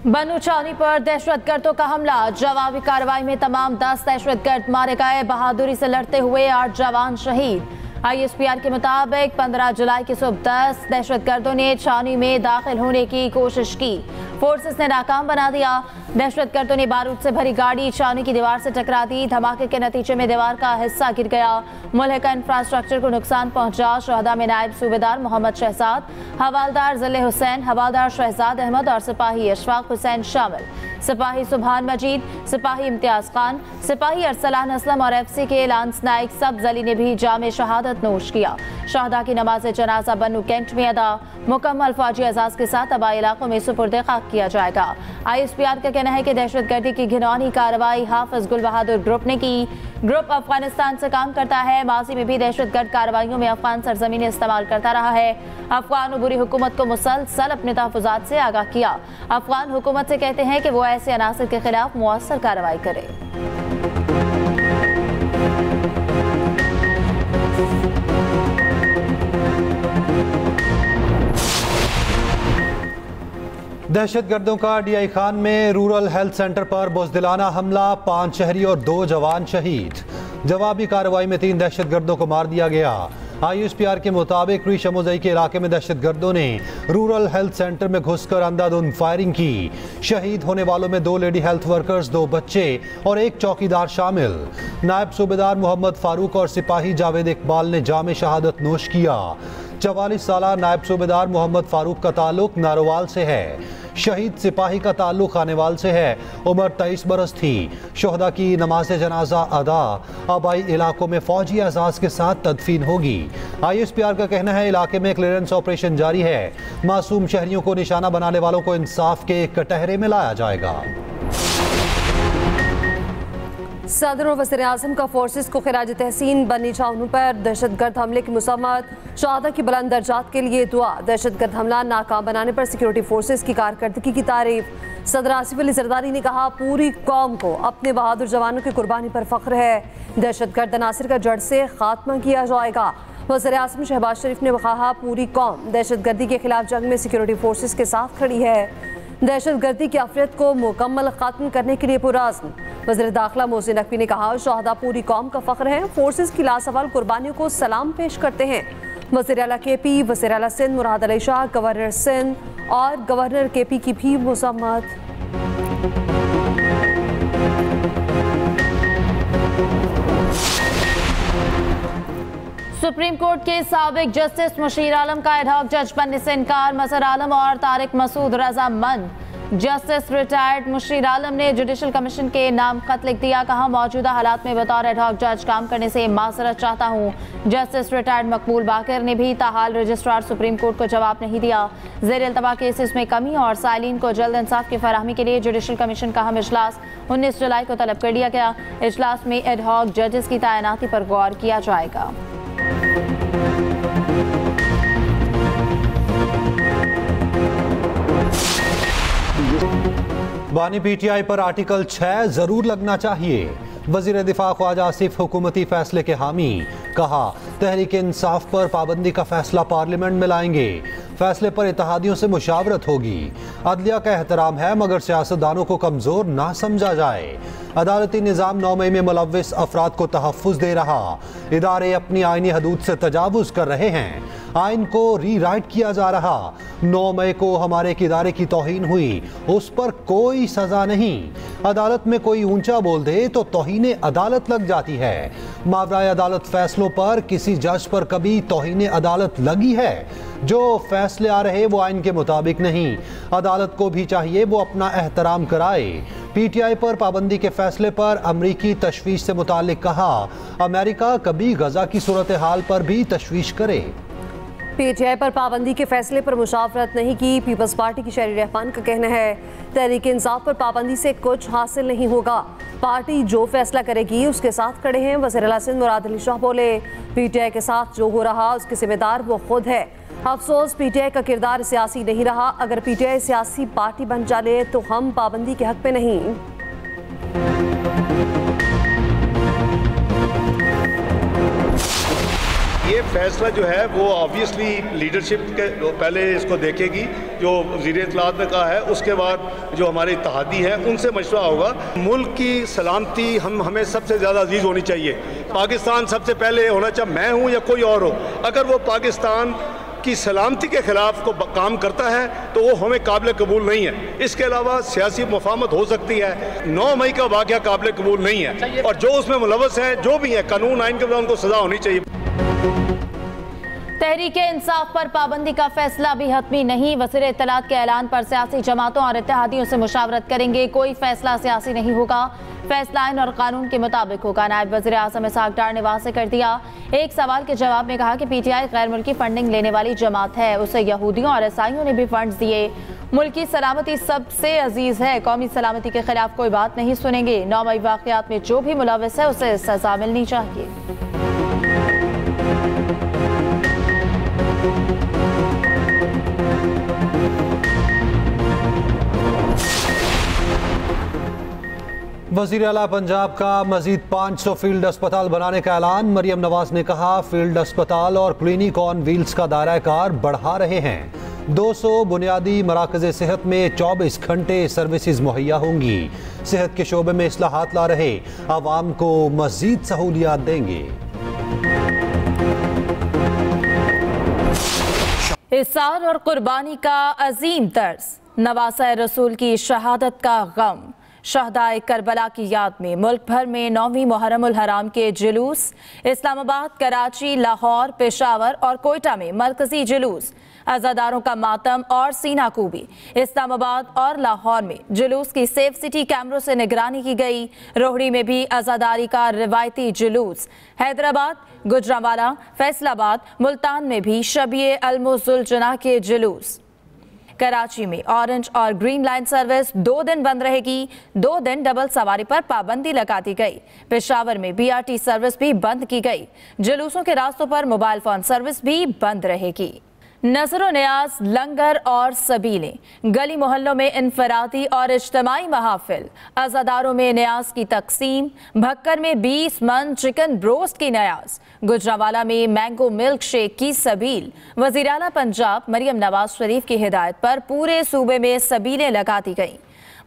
बन्नू छावनी पर दहशतगर्दों का हमला। जवाबी कार्रवाई में तमाम 10 दहशतगर्द मारे गए। बहादुरी से लड़ते हुए 8 जवान शहीद। ISPR के मुताबिक 15 जुलाई की सुबह 10 दहशतगर्दों ने छावनी में दाखिल होने की कोशिश की। फोर्सेस ने नाकाम बना दिया। दहशतगर्दों ने बारूद से भरी गाड़ी छावनी की दीवार से टकरा दी। धमाके के नतीजे में दीवार का हिस्सा गिर गया। मुल्हिका इंफ्रास्ट्रक्चर को नुकसान पहुंचा। शहदा में नायब सूबेदार मोहम्मद शहजाद, हवालदार ज़िले हुसैन, हवालदार शहजाद अहमद और सिपाही अशफाक हुसैन शामिल। सिपाही सुभान मजीद, सिपाही इम्तियाज खान, सिपाही अरसलान असलम और FC के लांस नाइक सब जली ने भी जामे शहादत नोश किया। शहदा की नमाज जनाजा बन्नू कैंट में अदा। मुकम्मल फौजी एजाज के साथ तबाह इलाकों में सुपुर्द खाक किया जाएगा। ISPR का कहना है कि दहशतगर्दी की घिनौनी कार्रवाई हाफिज गुल बहादुर ग्रुप ने की। ग्रुप अफगानिस्तान से काम करता है। माजी में भी दहशतगर्द कार्रवाइयों में अफगान सरजमीन इस्तेमाल करता रहा है। अफगान बुरी हुकूमत को मुसलसल अपने तहफ़्फ़ुज़ात से आगाह किया। अफगान हुकूमत से कहते हैं कि वो ऐसे अनासर के खिलाफ मुअस्सर कार्रवाई करे। दहशतगर्दों का DI खान में रूरल हेल्थ सेंटर पर बुज़दिलाना हमला। 5 शहरी और 2 जवान शहीद। जवाबी कार्रवाई में 3 दहशतगर्दों को मार दिया गया। ISPR के मुताबिक रीशमुज़ई के इलाके में दहशतगर्दों ने रूरल हेल्थ सेंटर में घुसकर अंधाधुंध फायरिंग की। शहीद होने वालों में 2 लेडी हेल्थ वर्कर्स, 2 बच्चे और 1 चौकीदार शामिल। नायब सूबेदार मोहम्मद फारूक और सिपाही जावेद इकबाल ने जामे शहादत नोश किया। 44 साला नायब सूबेदार मोहम्मद फारूक का ताल्लुक नारोवाल से है। शहीद सिपाही का ताल्लुक खानेवाल से है। उम्र 23 बरस थी। शोहदा की नमाज जनाजा अदा आबाई इलाकों में फौजी एजाज के साथ तदफीन होगी। ISPR का कहना है इलाके में क्लियरेंस ऑपरेशन जारी है। मासूम शहरियों को निशाना बनाने वालों को इंसाफ के कटहरे में लाया जाएगा। सदर और वज़ीर आज़म का फोर्सेस को खिराज तहसीन। बन्नी छावनी पर दहशतगर्द हमले की मुसम्मत। शहादा की बुलंद दर्जात के लिए दुआ। दहशतगर्द हमला नाकाम बनाने पर सिक्योरिटी फोर्सेस की कारकर्दगी की तारीफ। सदर आसिफ अली जरदारी ने कहा पूरी कौम को अपने बहादुर जवानों की कुर्बानी पर फख्र है। दहशतगर्द अनासिर का जड़ से खात्मा किया जाएगा। वज़ीर आज़म शहबाज शरीफ ने कहा पूरी कौम दहशतगर्दी के खिलाफ जंग में सिक्योरिटी फोर्सेस के साथ खड़ी है। दहशतगर्दी की आफियत को मुकम्मल खत्म करने के लिए पुरअज़्म। वज़ीर दाखिला मोहसिन नकवी ने कहा शहादा पूरी कौम का फ़ख्र है। फोर्सेस की लासवाल कुर्बानियों को सलाम पेश करते हैं। वज़ीर आला KP, वज़ीर आला सिंध मुराद अली शाह, गवर्नर सिंध और गवर्नर KP की भी मुज़म्मत। सुप्रीम कोर्ट के साबिक जस्टिस मुशीर आलम का एडहॉक जज बनने से इनकार। मजहर आलम और तारिक मसूद रजामंद। जस्टिस रिटायर्ड मुशीर आलम ने जुडिशल कमीशन के नाम खत लिख दिया। कहा मौजूदा हालात में बतौर एडहॉक जज काम करने से माजरत चाहता हूँ। जस्टिस रिटायर्ड मकबूल बाकर ने भी ताहाल रजिस्ट्रार सुप्रीम कोर्ट को जवाब नहीं दिया। ज़ेर इल्तवा केसेस में कमी और साइलिन को जल्द इंसाफ की फराहमी के लिए जुडिशल कमीशन का अहम इजलास 19 जुलाई को तलब कर लिया गया। इजलास में एडहॉक जजेस की तैनाती पर गौर किया जाएगा। बानी PTI पर आर्टिकल 6 जरूर लगना चाहिए। वजीर दिफा ख्वाजा आसिफ हुकूमती फैसले के हामी। कहा तहरीक इंसाफ पर पाबंदी का फैसला पार्लियामेंट में लाएंगे। फैसले पर इत्तेहादियों से मुशावरत होगी। अदलिया का एहतराम है मगर सियासतदानों को कमजोर ना समझा जाए। अदालती निज़ाम 9 मई में मुलव्विस अफराद को तहफ़्फ़ुज़ दे रहा। इदारे अपनी आइनी हदूद से तजावुज़ कर रहे हैं। आइन को रीराइट किया जा रहा। 9 मई को हमारे एक इदारे की तौहीन हुई, उस पर कोई सजा नहीं। अदालत में कोई ऊंचा बोल दे तो तौहीन अदालत लग जाती है। मावराए अदालत फैसलों पर किसी जज पर कभी तौहीन अदालत लगी है? जो फैसले आ रहे वो आइन के मुताबिक नहीं। अदालत को भी चाहिए वो अपना एहतराम कराए। PTI पर पाबंदी के फैसले पर अमरीकी तशवीश से मुतालिक कहा अमेरिका कभी गजा की सूरत हाल पर भी तशवीश करे। PTI पर पाबंदी के फैसले पर मुशावरत नहीं की। पीपल्स पार्टी की शहरी रहमान का कहना है तहरीक इंसाफ पर पाबंदी से कुछ हासिल नहीं होगा। पार्टी जो फैसला करेगी उसके साथ खड़े हैं। वज़ीर आला सिंध मुराद अली शाह बोले PTI के साथ जो हो रहा उसके जिम्मेदार वो खुद है। अफसोस PTI का किरदार सियासी नहीं रहा। अगर PTI सियासी पार्टी बन जाए तो हम पाबंदी के हक में नहीं। ये ये फैसला जो है वो ऑब्वियसली लीडरशिप के पहले इसको देखेगी, जो वज़ीर इत्तलात ने कहा है, उसके बाद जो हमारे इत्तेहादी हैं उनसे मशवरा होगा। मुल्क की सलामती हमें सबसे ज़्यादा अजीज़ होनी चाहिए। पाकिस्तान सबसे पहले होना चाहिए, मैं हूँ या कोई और हो। अगर वो पाकिस्तान की सलामती के खिलाफ को काम करता है तो वो हमें काबिल कबूल नहीं है। इसके अलावा सियासी मुफाहमत हो सकती है, 9 मई का वाक़या काबिल कबूल नहीं है, और जो उसमें मुलव्वस हैं, जो भी है, कानून आइन के बाद उनको सज़ा होनी चाहिए। तहरीके इंसाफ पर पाबंदी का फैसला भी हतमी नहीं। वज़ीर इत्तलात के ऐलान पर सियासी जमातों और इत्तेहादियों से मुशावरत करेंगे। कोई फैसला सियासी नहीं होगा, फैसला आइन और कानून के मुताबिक होगा। नायब वज़ीर आज़म इसहाक डार ने वाज़ेह कर दिया। एक सवाल के जवाब में कहा कि PTI गैर मुल्की फंडिंग लेने वाली जमात है, उसे यहूदियों और ईसाइयों ने भी फंड्स दिए। मुल्क की सलामती सबसे अजीज है, कौमी सलामती के खिलाफ कोई बात नहीं सुनेंगे। 9 मई वाक़यात में जो भी मुलव्वस है उसे सजा मिलनी चाहिए। वज़ीर आला पंजाब का मजीद 500 फील्ड अस्पताल बनाने का ऐलान। मरियम नवाज ने कहा, फील्ड अस्पताल और क्लिनिक ऑन व्हील्स का दायरा कार बढ़ा रहे हैं। 200 बुनियादी मराकज़ सेहत में 24 घंटे सर्विसेज मुहैया होंगी। सेहत के शोबे में इस्लाहात ला रहे, आवाम को मजीद सहूलियात देंगे। इसार और कुर्बानी का अजीम तर्ज, नवासा रसूल की शहादत का गम। शहदाए करबला की याद में मुल्क भर में 9वीं मुहर्रमुल हराम के जुलूस। इस्लामाबाद, कराची, लाहौर, पेशावर और कोयटा में मरकजी जुलूस। अज़ादारों का मातम और सीना कूबी। इस्लामाबाद और लाहौर में जुलूस की सेफ सिटी कैमरों से निगरानी की गई। रोहड़ी में भी अज़ादारी का रिवायती जुलूस। हैदराबाद, गुजरांवाला, फैसलाबाद, मुल्तान में भी शबीए अलमुजुलजना के जुलूस। कराची में ऑरेंज और ग्रीन लाइन सर्विस 2 दिन बंद रहेगी। 2 दिन डबल सवारी पर पाबंदी लगा दी गई। पेशावर में BRT सर्विस भी बंद की गई। जुलूसों के रास्तों पर मोबाइल फोन सर्विस भी बंद रहेगी। नजर न्याज, लंगर और सबीलें, गली मोहल्लों में इनफरादी और इज्तमाई महाफिल। अज़ादारों में न्याज की तकसीम। भक्कर में 20 मन चिकन ब्रोस्ट की न्याज। गुजरांवाला में मैंगो मिल्क शेक की सबील। वज़ीर आला पंजाब मरियम नवाज शरीफ की हिदायत पर पूरे सूबे में सबीलें लगा दी गईं।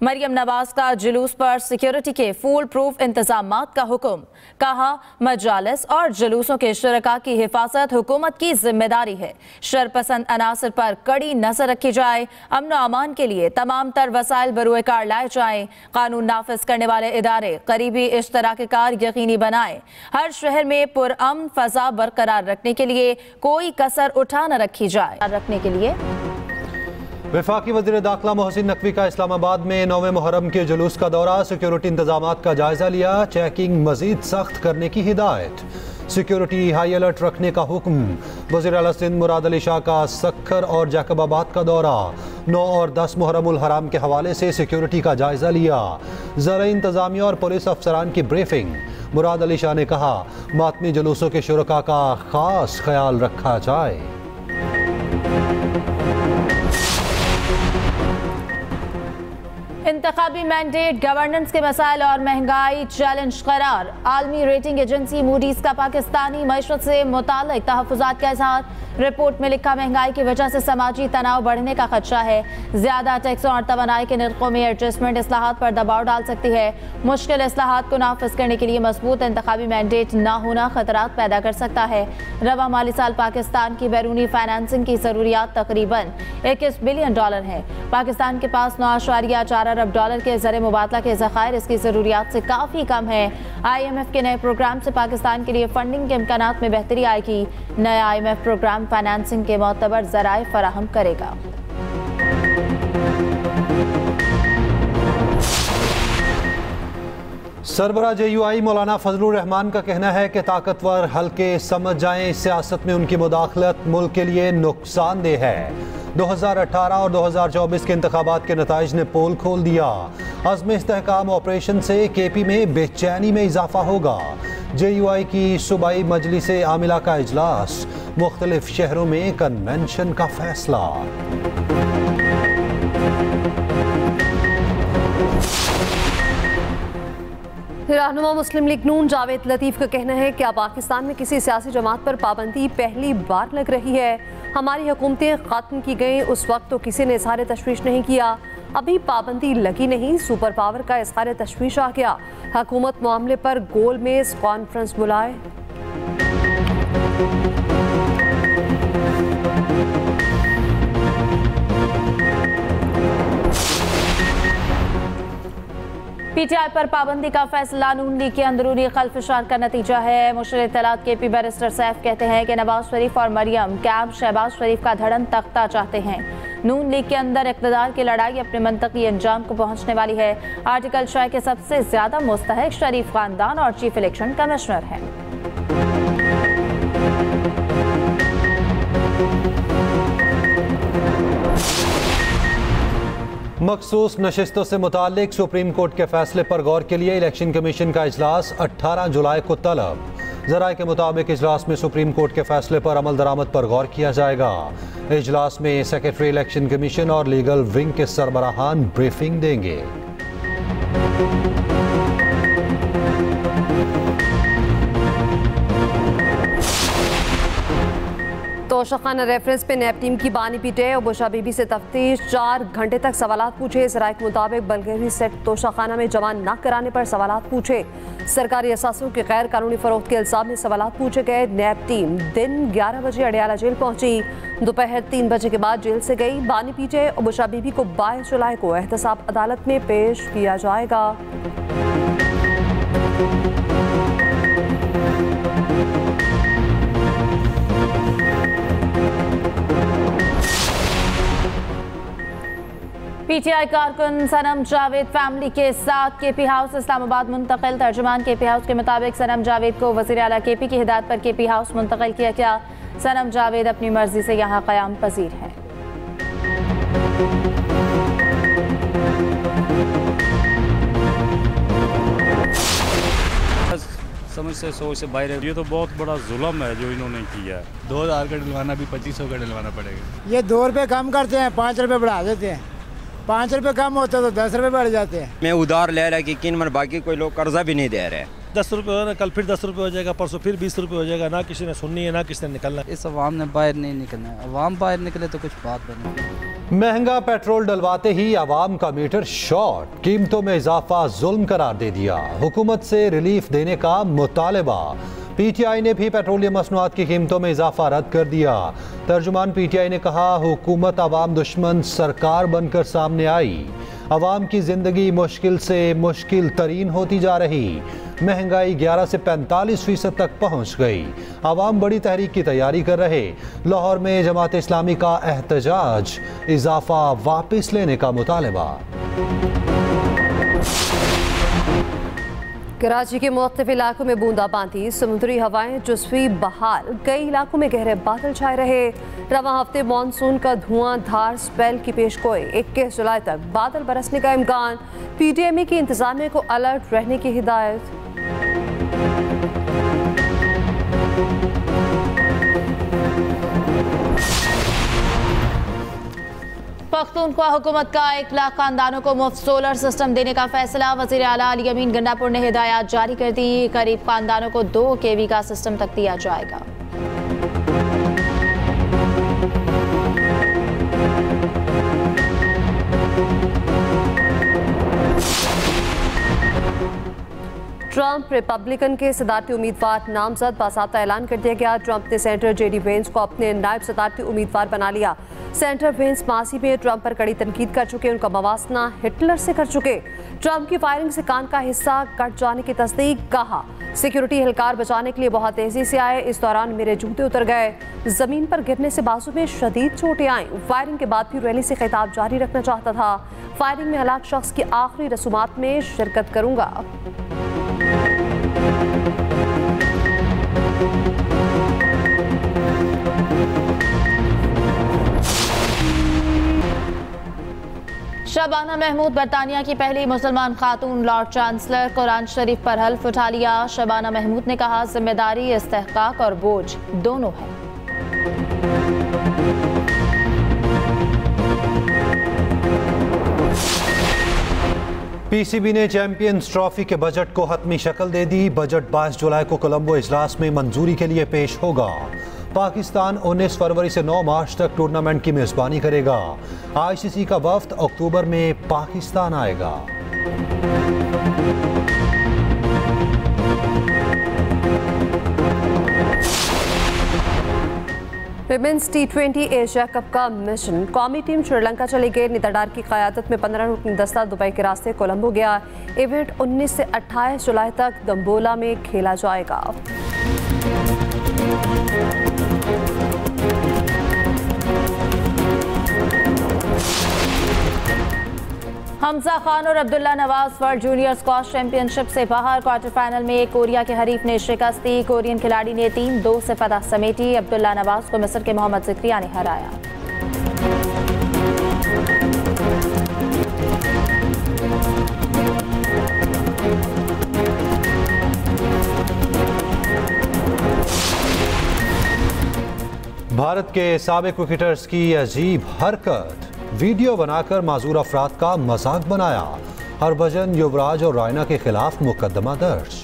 मरियम नवाज का जुलूस पर सिक्योरिटी के फुल प्रूफ इंतजामात का हुक्म। कहा, मजालिस और जुलूसों के शुरका की हिफाजत हुकूमत की जिम्मेदारी है। शरपसंद अनासर पर कड़ी नजर रखी जाए। अमन अमान के लिए तमाम तर वसाइल बरूए कार लाए जाएं। कानून नाफिज करने वाले इदारे करीबी इश्तराक कार यकीनी बनाएं। हर शहर में पुरअमन फजा बरकरार रखने के लिए कोई कसर उठा न रखी जाए। वफाकी वज़ीर दाखिला मोहसिन नकवी का इस्लामाबाद में 9वें मुहर्रम के जुलूस का दौरा। सिक्योरिटी इंतजामात का जायजा लिया। चेकिंग मजीद सख्त करने की हिदायत। सिक्योरिटी हाई अलर्ट रखने का हुक्म। वज़ीर आला सिंध मुराद अली शाह का सक्खर और जैकबाबाद का दौरा। 9 और 10 मुहर्रमुल हराम के हवाले से सिक्योरिटी का जायजा लिया। ज़रा इंतजामिया और पुलिस अफसरान की ब्रीफिंग। मुराद अली शाह ने कहा, मातमी जुलूसों के शुरका का खास ख्याल रखा जाए। इंतखाबी मैंडेट, गवर्नेंस के मसाइल और महंगाई चैलेंज करार। आलमी रेटिंग एजेंसी मूडीज का पाकिस्तानी मईशत से मुताल्लिक तहफ़्फ़ुज़ात का इज़हार। रिपोर्ट में लिखा, महंगाई की वजह से समाजी तनाव बढ़ने का खदशा है। ज्यादा टैक्सों और तवानाई के निर्खों में एडजस्टमेंट इस्लाहात पर दबाव डाल सकती है। मुश्किल इस्लाहात को नाफिज करने के लिए मजबूत इंतखाबी मैंडेट ना होना खतरात पैदा कर सकता है। रवा माली साल पाकिस्तान की बैरूनी फाइनेंसिंग की जरूरियात तकरीबन $21 बिलियन है। पाकिस्तान के पास $9.4 अरब के ज़र मुबादला के ज़खायर इसकी ज़रूरियात से काफ़ी कम है। IMF के नए प्रोग्राम से पाकिस्तान के लिए फंडिंग के इम्कानात में बेहतरी आएगी। नया IMF प्रोग्राम फाइनेंसिंग के मोतबर ज़राए फराहम करेगा। सरबरा JUI मौलाना फजलुर रहमान का कहना है कि ताकतवर हल्के समझ जाएं, सियासत में उनकी मुदाखलत मुल्क के लिए नुकसानदेह है। 2018 और 2024 के इंतखाबात के नताइज ने पोल खोल दिया। अज़्म इस्तेहकाम ऑपरेशन से KP में बेचैनी में इजाफा होगा। JUI की सूबाई मजलिस आमिला का इजलास। मुख्तलिफ शहरों में कन्वेंशन का फैसला। रहनुमा मुस्लिम लीग नून जावेद लतीफ का कहना है कि अब पाकिस्तान में किसी सियासी जमात पर पाबंदी पहली बार लग रही है। हमारी हुकूमतें खत्म की गई उस वक्त तो किसी ने इजहार तशवीश नहीं किया, अभी पाबंदी लगी नहीं, सुपर पावर का इजहार तशवीश आ गया। हुकूमत मामले पर गोल मेज कॉन्फ्रेंस बुलाए। पीटीआई पर पाबंदी का फैसला नून लीग के अंदरूनी खलफशान का नतीजा है। मुशर्रिफ इत्तलात केपी बैरिस्टर सैफ कहते हैं कि नवाज शरीफ और मरियम कैंप शहबाज शरीफ का धड़न तख्ता चाहते हैं। नून लीग के अंदर इक़्तिदार की लड़ाई अपने मंतकी अंजाम को पहुंचने वाली है। आर्टिकल 6 के सबसे ज्यादा मुस्तहक शरीफ खानदान और चीफ इलेक्शन कमिश्नर हैं। मखसूस नशिस्तों से मुतालिक सुप्रीम कोर्ट के फैसले पर गौर के लिए इलेक्शन कमीशन का इजलास 18 जुलाई को तलब। ज़राए के मुताबिक इजलास में सुप्रीम कोर्ट के फैसले पर अमल दरामद पर गौर किया जाएगा। इजलास में सेक्रेटरी इलेक्शन कमीशन और लीगल विंग के सरबराहान ब्रीफिंग देंगे। तोशाखाना रेफरेंस पे नैब टीम की बानी पीटे और बुशा बीबी से तफ्तीश, 4 घंटे तक सवालात पूछे। ज़राए के मुताबिक बलगेरी सेट तोशाखाना में जमा न कराने पर सवालात पूछे। सरकारी असासों के गैर कानूनी फरोख्त के इल्जाम में सवालात पूछे गए। नैब टीम दिन 11 बजे अडियाला जेल पहुंची, दोपहर 3 बजे के बाद जेल से गई। बानी पीटे और बुशा बीबी को 22 जुलाई को एहतसाब अदालत में पेश किया जाएगा। पीटीआई कारकुन सनम जावेद फैमिली के साथ केपी हाउस इस्लामाबाद मुंतकिल। तर्जुमान केपी हाउस के मुताबिक सनम जावेद को वज़ीर आला केपी की हिदायत पर केपी हाउस मुंतकिल किया गया। सनम जावेद अपनी मर्जी से यहाँ क़याम पजीर हैं। समझ से सोच से बाहर है। ये तो बहुत बड़ा जुल्म है जो इन्होंने किया है। 2000 का डलवाना भी 2500 का डलवाना पड़ेगा। ये 2 रुपये कम करते हैं, 5 रुपये बढ़ा देते हैं। 5 रुपये कम होते तो 10 रुपये बढ़ जाते हैं। मैं उधार ले रहा है कि किन मन, बाकी कोई लोग कर्जा भी नहीं दे रहे। 10 रुपये हो रहा, कल फिर 10 रुपये हो जाएगा, परसों फिर 20 रुपये हो जाएगा। ना किसी ने सुननी है ना किसी ने निकलना। इस अवाम ने बाहर नहीं निकलना है। अवाम बाहर निकले तो कुछ बात बने। महंगा पेट्रोल डलवाते ही आवाम का मीटर शॉर्ट, कीमतों में इजाफा जुल्म करार दे दिया। हुकूमत से रिलीफ देने का मुतालबा। पीटीआई ने भी पेट्रोलियम मसनूआत की कीमतों में इजाफा रद्द कर दिया। तर्जुमान पीटीआई ने कहा, हुकूमत आवाम दुश्मन सरकार बनकर सामने आई। आवाम की जिंदगी मुश्किल से मुश्किल तरीन होती जा रही। महंगाई 11 से 45% तक पहुंच गई। आवाम बड़ी तहरीक की तैयारी कर रहे। लाहौर में जमात इस्लामी का एहतजाज, इजाफा वापस लेने का मुतालबा। कराची के मुख्तलिफ इलाकों में बूंदाबांदी, समुद्री हवाएं जुज़वी बहाल। कई इलाकों में गहरे बादल छाए रहे। रवां हफ्ते मानसून का धुआंधार स्पेल की पेशगोई। 21 जुलाई तक बादल बरसने का इम्कान। पीटीएमई की इंतजामिया को अलर्ट रहने की हिदायत। पख्तूनख्वा हुकूमत का 1 लाख खानदानों को मुफ्त सोलर सिस्टम देने का फैसला। वज़ीर आला अली अमीन गंडापुर ने हिदायत जारी कर दी। करीब खानदानों को 2 केवी का सिस्टम तक दिया जाएगा। ट्रंप रिपब्लिकन के सदारती उम्मीदवार नामजद, बासाबता ऐलान कर दिया गया। ट्रंप ने सेनेटर जेडी वेंस को अपने नायब सदारती उम्मीदवार बना लिया। सेनेटर वेंस माजी में ट्रंप पर कड़ी तनकीद कर चुके, उनका मवासना हिटलर से कर चुके। ट्रंप की फायरिंग से कान का हिस्सा कट जाने की तस्दीक। कहा, सिक्योरिटी एहलकार बचाने के लिए बहुत तेजी से आए, इस दौरान मेरे जूते उतर गए। जमीन पर गिरने से बाजू में शदीद चोटें आईं। फायरिंग के बाद भी रैली से खिताब जारी रखना चाहता था। फायरिंग में हलाक शख्स की आखिरी रसूमात में शिरकत करूंगा। शबाना महमूद बरतानिया की पहली मुसलमान खातून लॉर्ड चांसलर। कुरान शरीफ पर हल्फ उठा लिया। शबाना महमूद ने कहा, जिम्मेदारी, इस्तेहकाक और बोझ दोनों है। पीसीबी ने चैंपियंस ट्रॉफी के बजट को हतमी शक्ल दे दी। बजट 22 जुलाई को कोलंबो इजलास में मंजूरी के लिए पेश होगा। पाकिस्तान 19 फरवरी से 9 मार्च तक टूर्नामेंट की मेजबानी करेगा। आईसीसी का वफ्द अक्टूबर में पाकिस्तान आएगा। विमेंस T20 एशिया कप का मिशन। कौमी टीम श्रीलंका चली गई। नितडार की क़यादत में 15 रुकनी दस्ता दुबई के रास्ते कोलंबो गया। इवेंट 19 से 28 जुलाई तक दम्बोला में खेला जाएगा। हमजा खान और Abdullah Nawaz world junior squash championship से बाहर। क्वार्टर फाइनल में कोरिया के हरीफ ने शिकस्त दी। कोरियन खिलाड़ी ने 3-2 से फतह समेटी। अब्दुल्ला नवाज को मिस्र के मोहम्मद ज़िक्रिया ने हराया। भारत के साबिक क्रिकेटर्स की अजीब हरकत। वीडियो बनाकर माजूर अफराद का मजाक बनाया। हरभजन, युवराज और रायना के खिलाफ मुकदमा दर्ज।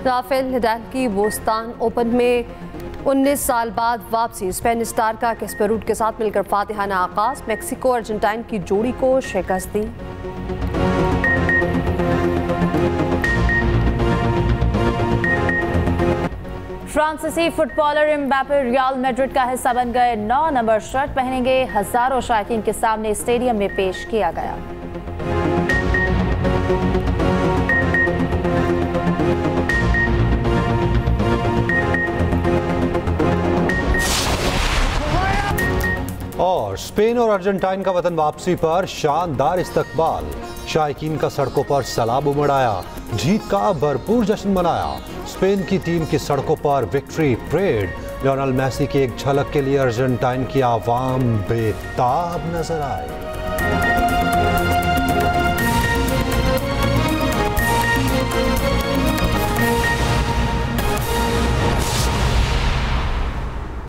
राफेल नडाल की बोस्तान ओपन में 19 साल बाद वापसी। स्पेन स्टार का कैस्परूट के साथ मिलकर फातिहाना आगाज। मेक्सिको अर्जेंटाइन की जोड़ी को शिकस्त दी। फ्रांसीसी फुटबॉलर एम्बापे रियल मैड्रिड का हिस्सा बन गए। 9 नंबर शर्ट पहनेंगे। हजारों शायकीन के सामने स्टेडियम में पेश किया गया। और स्पेन और अर्जेंटाइन का वतन वापसी पर शानदार इस्तकबाल। शायकीन का सड़कों पर सलाब उमड़ाया। जीत का भरपूर जश्न मनाया। स्पेन की टीम की सड़कों पर विक्ट्री परेड। लियोनेल मेसी की एक झलक के लिए अर्जेंटाइन की आवाम बेताब नजर आए।